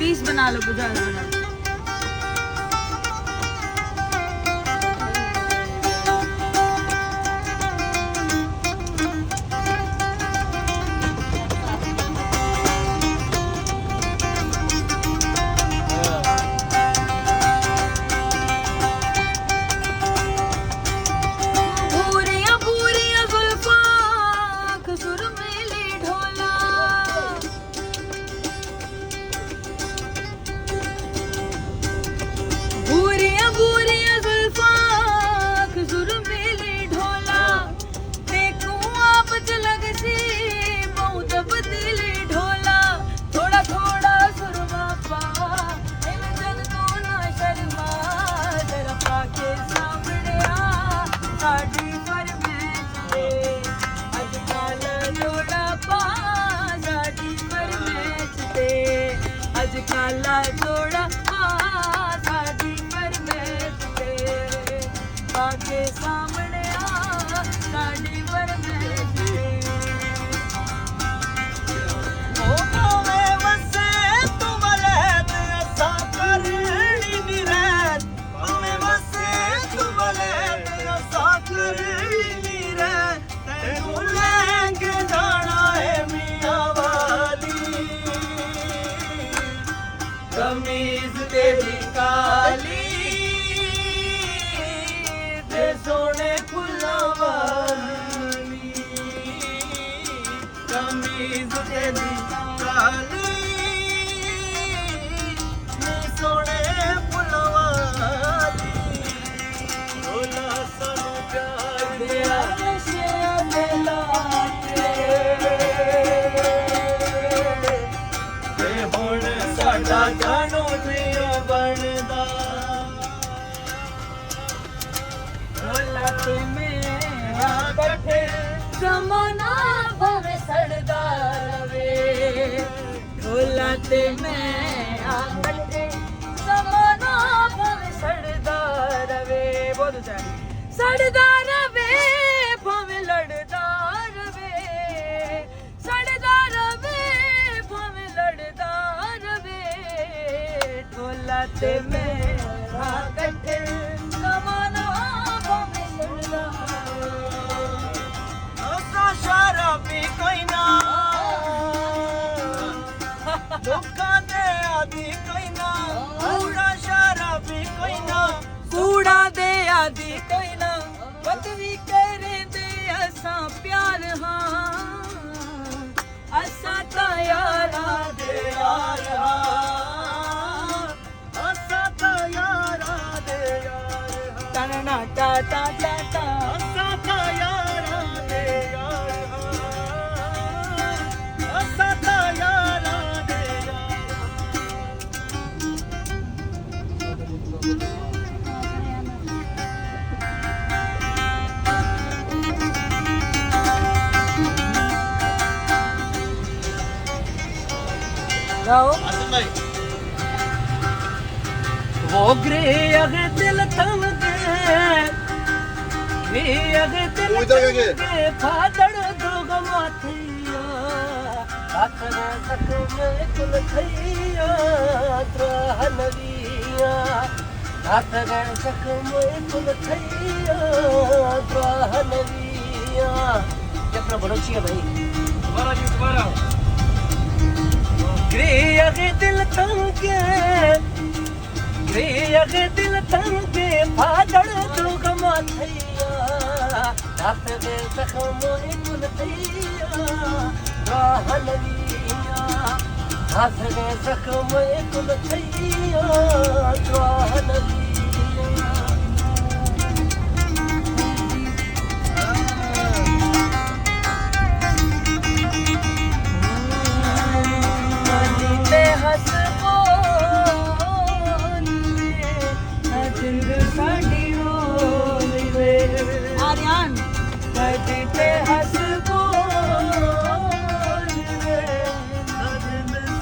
Piece बना लो, बुझा बना लो। काला जोड़ा साड़ी पर बैठते आगे सामने आ साड़ी पर बैठते ओ मोवे वसे तुम लहद ऐसा करनी निरत मोवे वसे तुम लहद ऐसा करनी निरत तेनू लेके जाना है मियां वाली कमीज तेरी काली ते सोने फुल्लां वाली कमीज तेरी काली ते सोने फुल्लां वाली भोला सानू प्यार दिया नशे मेला ते हुण साडा जानो जियो बनदा ढोला ते मेरा बैठे जमाना भवे सड़दा रवे ढोला ते मेरा बैठे जमाना भवे सड़दा रवे बोल जा सड़दा रवे भवे लड़दा रवे सड़दा रवे भवे लड़दा ढोला ते मेरा कट्ठे जमाना भवे सड़दा असा शराबी कोई ना लोकां दे आदी कोई ना कूड़ा शराबी कोई ना कूड़ा दे आदी कोई ना बदवी करे दे असा प्यार हां असा ता यारा दे यार ना टा टा टा टा असा ता यारा दे यार असा ता यारा दे गाओ आसिम भाई वो ग्रे अगे दिल थम अगे दिल के फादड़ दुग माथिया हाथ में सक में कुल थैया त्रहनविया हाथ में सक में कुल थैया त्रहनविया कितना बड़ोची है भाई दोबारा जी दोबारा ग्रे अगे दिल थम ग्रे अगे दिल थम के फादड़ दुग माथिया हाथ दे जख्म कुल थैया त्रहनविया हाथ दे जख्म कुल थैया त्रहनविया मनीते हस साड़ी रोवे आर्यन मनीते हस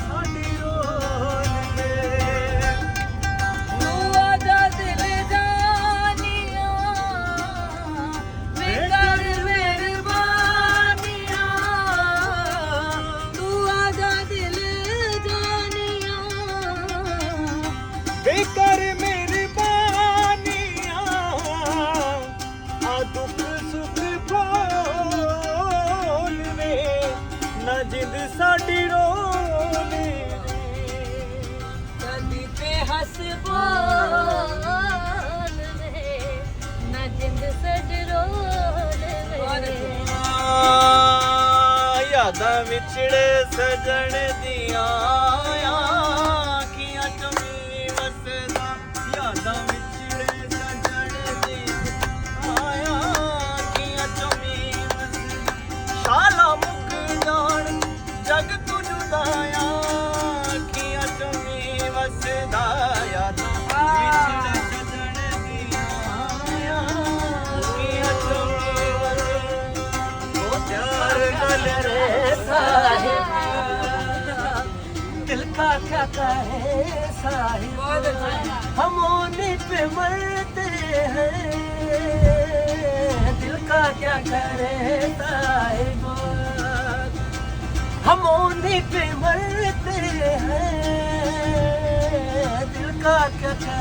साड़ी रोवे तू आजा बेकर मेहरबानियां आ दुख सुख बोल वे ना जिंद साडी रोल वे कदी ते हस बोल वे ना जिंद सड रोल वे यादां विछड़े सजण दियां आखियां चमी वसदा यादां विछड़े सजण दियां आखियां चमी वसदा शाला मुक जान जग तू जुदाया आखियां चमी वसदा यादां विछड़े सजण दियां आखियां चमी वसदा ओ प्यार गल रे साहिब दिल का क्या कहे साहिब हम उन्हीं पे मरते हैं दिल का क्या करे साहिब हम उन्हीं पे मरते हैं दिल का क्या करे